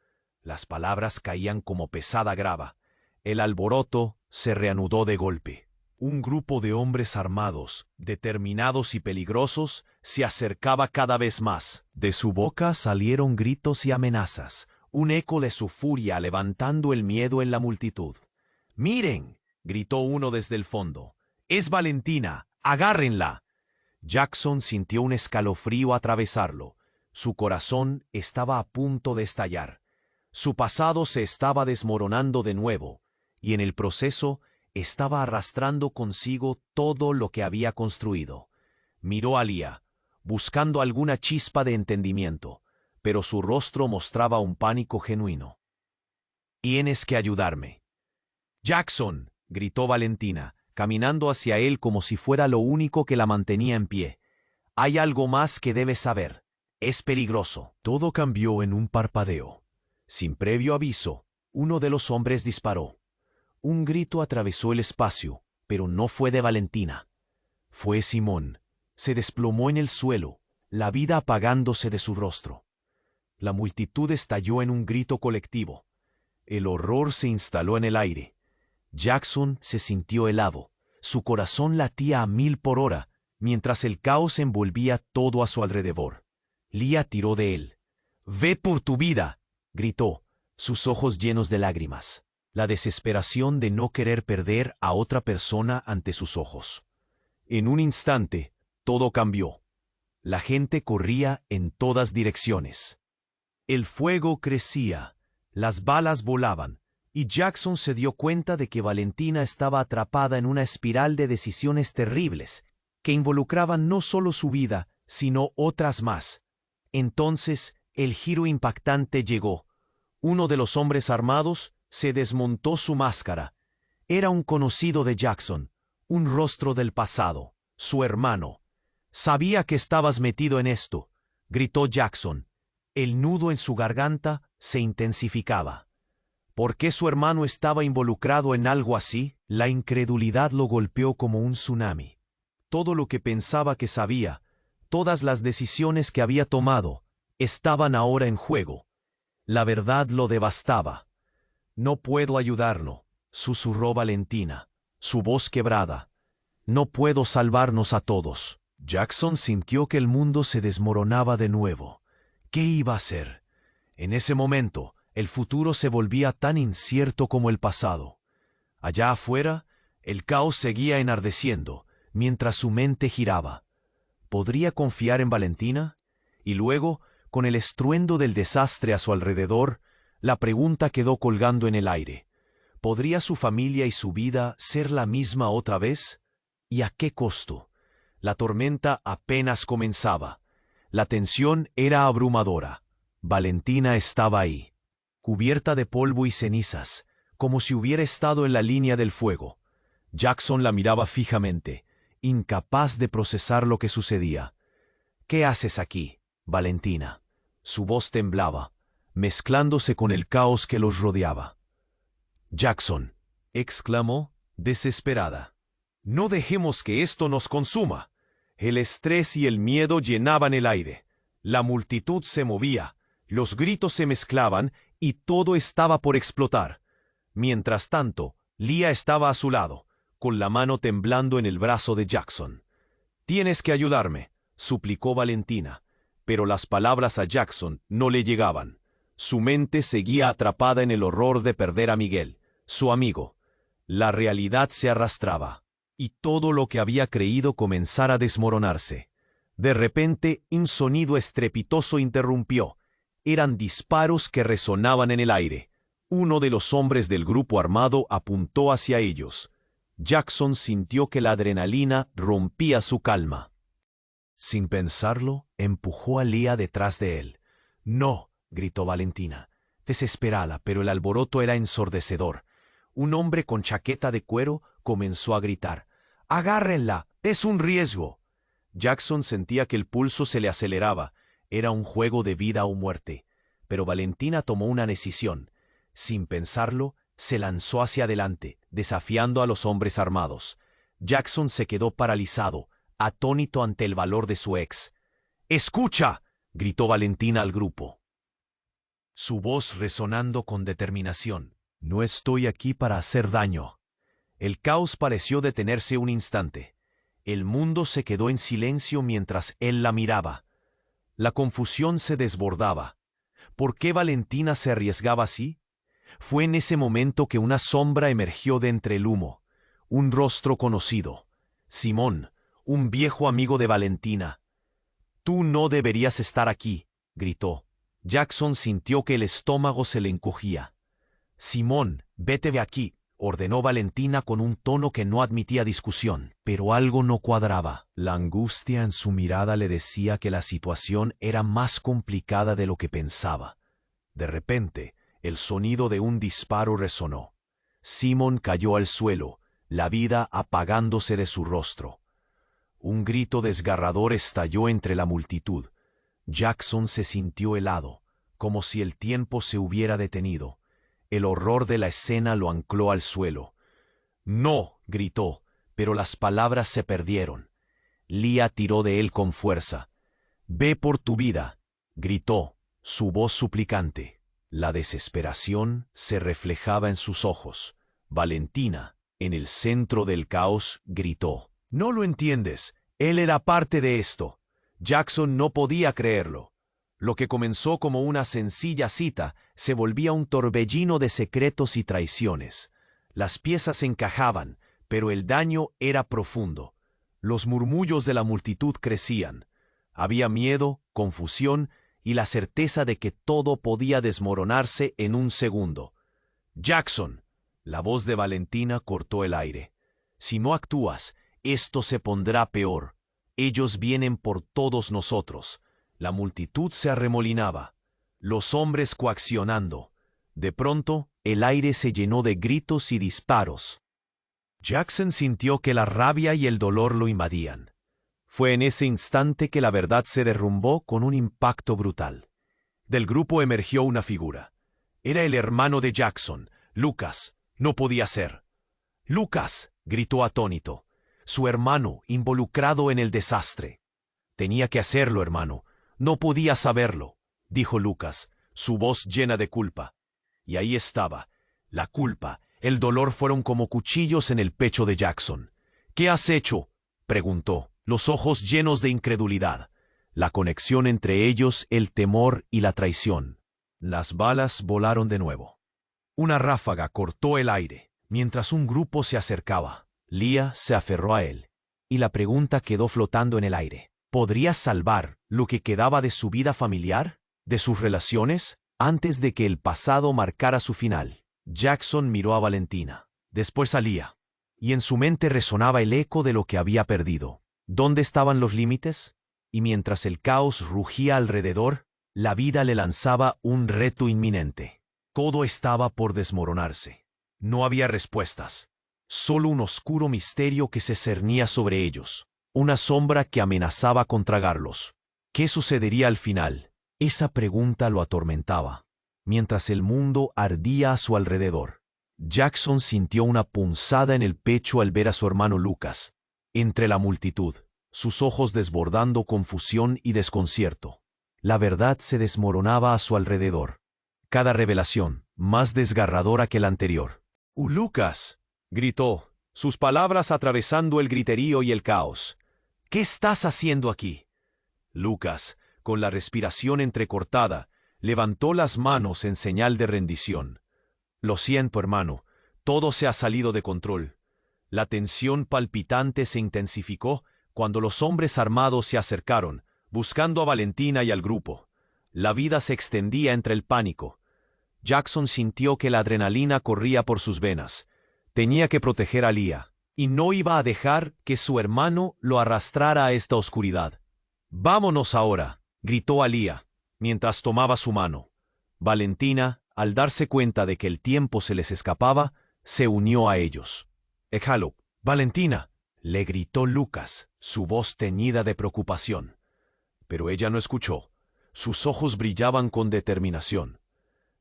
Speaker 1: Las palabras caían como pesada grava. El alboroto se reanudó de golpe. Un grupo de hombres armados, determinados y peligrosos, se acercaba cada vez más. De su boca salieron gritos y amenazas, un eco de su furia levantando el miedo en la multitud. «¡Miren!», gritó uno desde el fondo. «¡Es Valentina! ¡Agárrenla!». Jackson sintió un escalofrío atravesarlo. Su corazón estaba a punto de estallar. Su pasado se estaba desmoronando de nuevo, y en el proceso estaba arrastrando consigo todo lo que había construido. Miró a Leah, buscando alguna chispa de entendimiento, pero su rostro mostraba un pánico genuino. «Tienes que ayudarme». «Jackson», gritó Valentina, caminando hacia él como si fuera lo único que la mantenía en pie. «Hay algo más que debes saber. Es peligroso». Todo cambió en un parpadeo. Sin previo aviso, uno de los hombres disparó. Un grito atravesó el espacio, pero no fue de Valentina. Fue Simón. Se desplomó en el suelo, la vida apagándose de su rostro. La multitud estalló en un grito colectivo. El horror se instaló en el aire. Jackson se sintió helado. Su corazón latía a 1000 por hora, mientras el caos envolvía todo a su alrededor. Leah tiró de él. «¡Ve por tu vida!», gritó, sus ojos llenos de lágrimas. La desesperación de no querer perder a otra persona ante sus ojos. En un instante, todo cambió. La gente corría en todas direcciones. El fuego crecía, las balas volaban, y Jackson se dio cuenta de que Valentina estaba atrapada en una espiral de decisiones terribles, que involucraban no solo su vida, sino otras más. Entonces, el giro impactante llegó. Uno de los hombres armados se desmontó su máscara. Era un conocido de Jackson, un rostro del pasado, su hermano. «Sabía que estabas metido en esto», gritó Jackson. El nudo en su garganta se intensificaba. ¿Por qué su hermano estaba involucrado en algo así? La incredulidad lo golpeó como un tsunami. Todo lo que pensaba que sabía, todas las decisiones que había tomado, estaban ahora en juego. La verdad lo devastaba. «No puedo ayudarlo», susurró Valentina, su voz quebrada. «No puedo salvarnos a todos». Jackson sintió que el mundo se desmoronaba de nuevo. ¿Qué iba a hacer? En ese momento, el futuro se volvía tan incierto como el pasado. Allá afuera, el caos seguía enardeciendo, mientras su mente giraba. ¿Podría confiar en Valentina? Y luego, con el estruendo del desastre a su alrededor, la pregunta quedó colgando en el aire. ¿Podría su familia y su vida ser la misma otra vez? ¿Y a qué costo? La tormenta apenas comenzaba. La tensión era abrumadora. Valentina estaba ahí, cubierta de polvo y cenizas, como si hubiera estado en la línea del fuego. Jackson la miraba fijamente, incapaz de procesar lo que sucedía. «¿Qué haces aquí, Valentina?». Su voz temblaba, mezclándose con el caos que los rodeaba. «Jackson», exclamó, desesperada. «No dejemos que esto nos consuma». El estrés y el miedo llenaban el aire. La multitud se movía, los gritos se mezclaban y todo estaba por explotar. Mientras tanto, Leah estaba a su lado, con la mano temblando en el brazo de Jackson. «Tienes que ayudarme», suplicó Valentina, pero las palabras a Jackson no le llegaban. Su mente seguía atrapada en el horror de perder a Miguel, su amigo. La realidad se arrastraba, y todo lo que había creído comenzar a desmoronarse. De repente, un sonido estrepitoso interrumpió. Eran disparos que resonaban en el aire. Uno de los hombres del grupo armado apuntó hacia ellos. Jackson sintió que la adrenalina rompía su calma. Sin pensarlo, empujó a Leah detrás de él. «No», gritó Valentina, desesperada, pero el alboroto era ensordecedor. Un hombre con chaqueta de cuero comenzó a gritar. «¡Agárrenla! ¡Es un riesgo!». Jackson sentía que el pulso se le aceleraba. Era un juego de vida o muerte. Pero Valentina tomó una decisión. Sin pensarlo, se lanzó hacia adelante, desafiando a los hombres armados. Jackson se quedó paralizado, atónito ante el valor de su ex. «¡Escucha!», gritó Valentina al grupo, su voz resonando con determinación. «No estoy aquí para hacer daño». El caos pareció detenerse un instante. El mundo se quedó en silencio mientras él la miraba. La confusión se desbordaba. ¿Por qué Valentina se arriesgaba así? Fue en ese momento que una sombra emergió de entre el humo. Un rostro conocido. Simón, un viejo amigo de Valentina. «Tú no deberías estar aquí», gritó. Jackson sintió que el estómago se le encogía. «Simón, vete de aquí», ordenó Valentina con un tono que no admitía discusión. Pero algo no cuadraba. La angustia en su mirada le decía que la situación era más complicada de lo que pensaba. De repente, el sonido de un disparo resonó. Simón cayó al suelo, la vida apagándose de su rostro. Un grito desgarrador estalló entre la multitud. Jackson se sintió helado, como si el tiempo se hubiera detenido. El horror de la escena lo ancló al suelo. «¡No!», gritó, pero las palabras se perdieron. Leah tiró de él con fuerza. «Ve por tu vida», gritó, su voz suplicante. La desesperación se reflejaba en sus ojos. Valentina, en el centro del caos, gritó: «No lo entiendes. Él era parte de esto». Jackson no podía creerlo. Lo que comenzó como una sencilla cita se volvía un torbellino de secretos y traiciones. Las piezas encajaban, pero el daño era profundo. Los murmullos de la multitud crecían. Había miedo, confusión y la certeza de que todo podía desmoronarse en un segundo. «Jackson», la voz de Valentina cortó el aire. «Si no actúas, esto se pondrá peor. Ellos vienen por todos nosotros». La multitud se arremolinaba, los hombres coaccionando. De pronto, el aire se llenó de gritos y disparos. Jackson sintió que la rabia y el dolor lo invadían. Fue en ese instante que la verdad se derrumbó con un impacto brutal. Del grupo emergió una figura. Era el hermano de Jackson, Lucas. No podía ser. «¡Lucas!», gritó atónito. Su hermano, involucrado en el desastre. «Tenía que hacerlo, hermano. No podía saberlo», dijo Lucas, su voz llena de culpa. Y ahí estaba. La culpa, el dolor fueron como cuchillos en el pecho de Jackson. «¿Qué has hecho?», preguntó, los ojos llenos de incredulidad. La conexión entre ellos, el temor y la traición. Las balas volaron de nuevo. Una ráfaga cortó el aire, mientras un grupo se acercaba. Leah se aferró a él, y la pregunta quedó flotando en el aire. ¿Podría salvar lo que quedaba de su vida familiar, de sus relaciones, antes de que el pasado marcara su final? Jackson miró a Valentina, después a Leah, y en su mente resonaba el eco de lo que había perdido. ¿Dónde estaban los límites? Y mientras el caos rugía alrededor, la vida le lanzaba un reto inminente. Todo estaba por desmoronarse. No había respuestas, solo un oscuro misterio que se cernía sobre ellos. Una sombra que amenazaba con tragarlos. ¿Qué sucedería al final? Esa pregunta lo atormentaba, mientras el mundo ardía a su alrededor. Jackson sintió una punzada en el pecho al ver a su hermano Lucas, entre la multitud, sus ojos desbordando confusión y desconcierto. La verdad se desmoronaba a su alrededor. Cada revelación, más desgarradora que la anterior. «Lucas», gritó, sus palabras atravesando el griterío y el caos. «¿Qué estás haciendo aquí?». Lucas, con la respiración entrecortada, levantó las manos en señal de rendición. «Lo siento, hermano, todo se ha salido de control». La tensión palpitante se intensificó cuando los hombres armados se acercaron, buscando a Valentina y al grupo. La vida se extendía entre el pánico. Jackson sintió que la adrenalina corría por sus venas. Tenía que proteger a Leah, y no iba a dejar que su hermano lo arrastrara a esta oscuridad. «Vámonos ahora», gritó a Leah, mientras tomaba su mano. Valentina, al darse cuenta de que el tiempo se les escapaba, se unió a ellos. «Éjalo, Valentina», le gritó Lucas, su voz teñida de preocupación. Pero ella no escuchó. Sus ojos brillaban con determinación.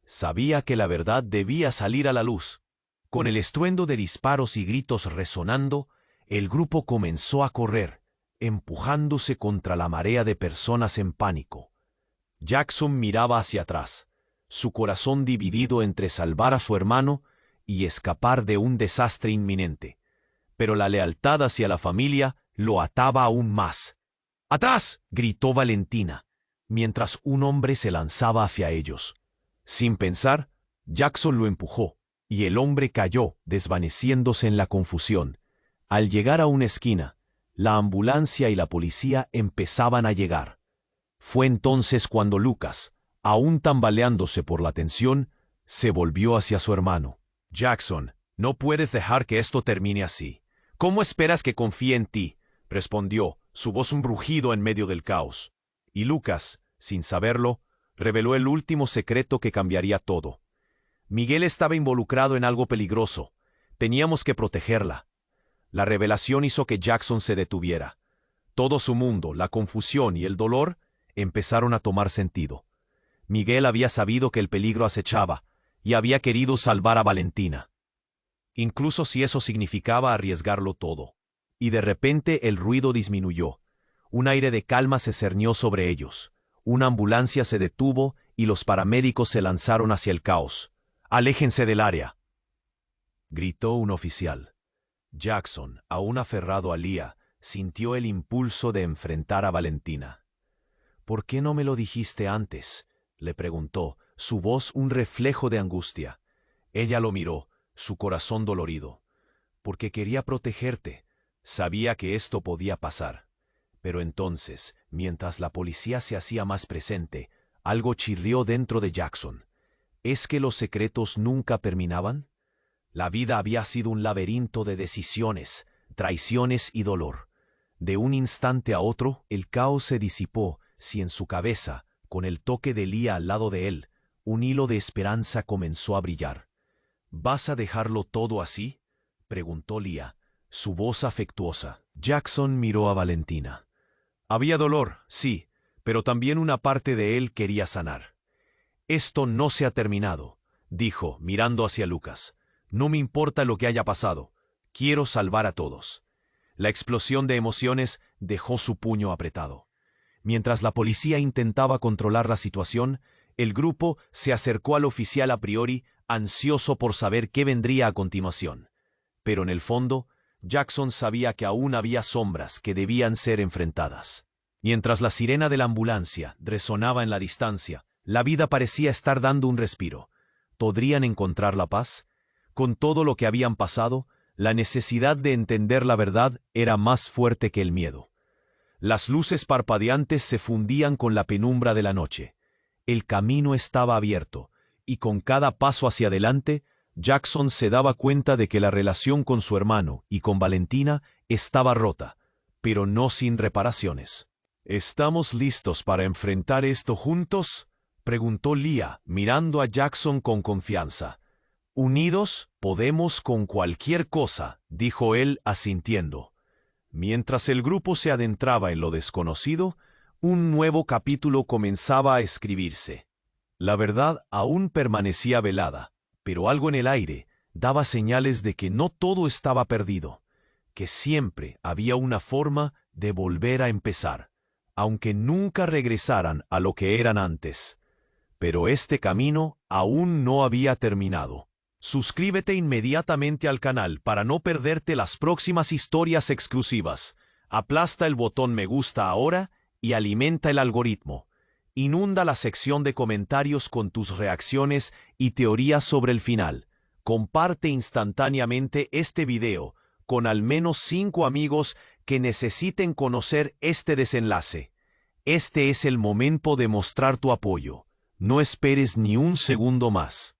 Speaker 1: Sabía que la verdad debía salir a la luz. Con el estruendo de disparos y gritos resonando, el grupo comenzó a correr, empujándose contra la marea de personas en pánico. Jackson miraba hacia atrás, su corazón dividido entre salvar a su hermano y escapar de un desastre inminente. Pero la lealtad hacia la familia lo ataba aún más. «¡Atrás!», gritó Valentina, mientras un hombre se lanzaba hacia ellos. Sin pensar, Jackson lo empujó, y el hombre cayó, desvaneciéndose en la confusión. Al llegar a una esquina, la ambulancia y la policía empezaban a llegar. Fue entonces cuando Lucas, aún tambaleándose por la tensión, se volvió hacia su hermano. «Jackson, no puedes dejar que esto termine así. ¿Cómo esperas que confíe en ti?», respondió, su voz un rugido en medio del caos. Y Lucas, sin saberlo, reveló el último secreto que cambiaría todo. Miguel estaba involucrado en algo peligroso. Teníamos que protegerla. La revelación hizo que Jackson se detuviera. Todo su mundo, la confusión y el dolor, empezaron a tomar sentido. Miguel había sabido que el peligro acechaba y había querido salvar a Valentina, incluso si eso significaba arriesgarlo todo. Y de repente el ruido disminuyó. Un aire de calma se cernió sobre ellos. una ambulancia se detuvo y los paramédicos se lanzaron hacia el caos. «¡Aléjense del área!», gritó un oficial. Jackson, aún aferrado a Leah, sintió el impulso de enfrentar a Valentina. «¿Por qué no me lo dijiste antes?», le preguntó, su voz un reflejo de angustia. Ella lo miró, su corazón dolorido. «Porque quería protegerte. Sabía que esto podía pasar». Pero entonces, mientras la policía se hacía más presente, algo chirrió dentro de Jackson. ¿Es que los secretos nunca terminaban? La vida había sido un laberinto de decisiones, traiciones y dolor. De un instante a otro, el caos se disipó, si en su cabeza, con el toque de Leah al lado de él, un hilo de esperanza comenzó a brillar. «¿Vas a dejarlo todo así?», preguntó Leah, su voz afectuosa. Jackson miró a Valentina. Había dolor, sí, pero también una parte de él quería sanar. «Esto no se ha terminado», dijo, mirando hacia Lucas. «No me importa lo que haya pasado. Quiero salvar a todos». La explosión de emociones dejó su puño apretado. Mientras la policía intentaba controlar la situación, el grupo se acercó al oficial a priori, ansioso por saber qué vendría a continuación. Pero en el fondo, Jackson sabía que aún había sombras que debían ser enfrentadas. Mientras la sirena de la ambulancia resonaba en la distancia, la vida parecía estar dando un respiro. ¿Podrían encontrar la paz? Con todo lo que habían pasado, la necesidad de entender la verdad era más fuerte que el miedo. Las luces parpadeantes se fundían con la penumbra de la noche. El camino estaba abierto, y con cada paso hacia adelante, Jackson se daba cuenta de que la relación con su hermano y con Valentina estaba rota, pero no sin reparaciones. «¿Estamos listos para enfrentar esto juntos?», preguntó Leah, mirando a Jackson con confianza. «Unidos podemos con cualquier cosa», dijo él asintiendo. Mientras el grupo se adentraba en lo desconocido, un nuevo capítulo comenzaba a escribirse. La verdad aún permanecía velada, pero algo en el aire daba señales de que no todo estaba perdido, que siempre había una forma de volver a empezar, aunque nunca regresaran a lo que eran antes. Pero este camino aún no había terminado. Suscríbete inmediatamente al canal para no perderte las próximas historias exclusivas. Aplasta el botón me gusta ahora y alimenta el algoritmo. Inunda la sección de comentarios con tus reacciones y teorías sobre el final. Comparte instantáneamente este video con al menos 5 amigos que necesiten conocer este desenlace. Este es el momento de mostrar tu apoyo. No esperes ni un segundo más.